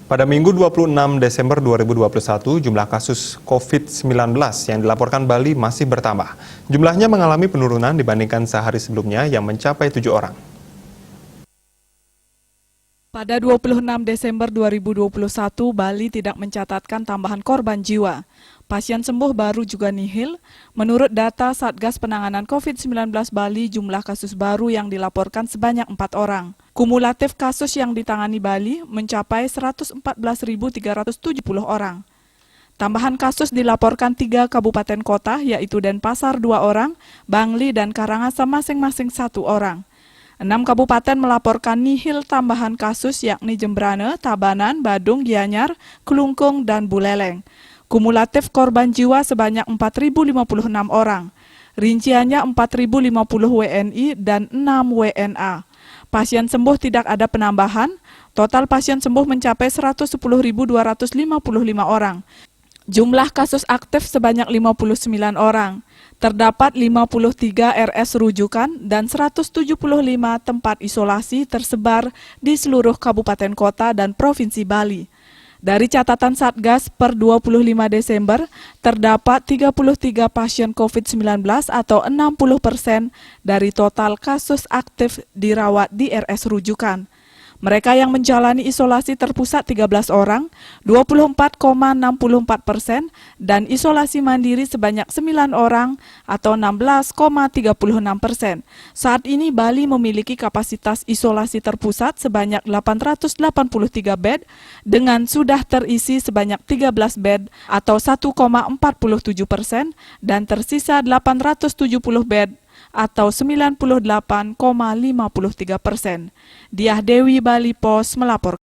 Pada Minggu 26 Desember 2021, jumlah kasus COVID-19 yang dilaporkan Bali masih bertambah. Jumlahnya mengalami penurunan dibandingkan sehari sebelumnya yang mencapai 7 orang. Pada 26 Desember 2021, Bali tidak mencatatkan tambahan korban jiwa. Pasien sembuh baru juga nihil. Menurut data Satgas Penanganan COVID-19 Bali, jumlah kasus baru yang dilaporkan sebanyak 4 orang. Kumulatif kasus yang ditangani Bali mencapai 114.370 orang. Tambahan kasus dilaporkan 3 kabupaten kota, yaitu Denpasar 2 orang, Bangli dan Karangasem masing-masing 1 orang. 6 kabupaten melaporkan nihil tambahan kasus yakni Jembrane, Tabanan, Badung, Gianyar, Kelungkung, dan Buleleng. Kumulatif korban jiwa sebanyak 4.056 orang. Rinciannya 4.050 WNI dan 6 WNA. Pasien sembuh tidak ada penambahan. Total pasien sembuh mencapai 110.255 orang. Jumlah kasus aktif sebanyak 59 orang. Terdapat 53 RS rujukan dan 175 tempat isolasi tersebar di seluruh kabupaten kota dan provinsi Bali. Dari catatan Satgas per 25 Desember, terdapat 33 pasien COVID-19 atau 60% dari total kasus aktif dirawat di RS rujukan. Mereka yang menjalani isolasi terpusat 13 orang, 24,64%, dan isolasi mandiri sebanyak 9 orang atau 16,36%. Saat ini Bali memiliki kapasitas isolasi terpusat sebanyak 883 bed dengan sudah terisi sebanyak 13 bed atau 1,47% dan tersisa 870 bed atau 98,53%. Diah Dewi, Bali Pos melaporkan.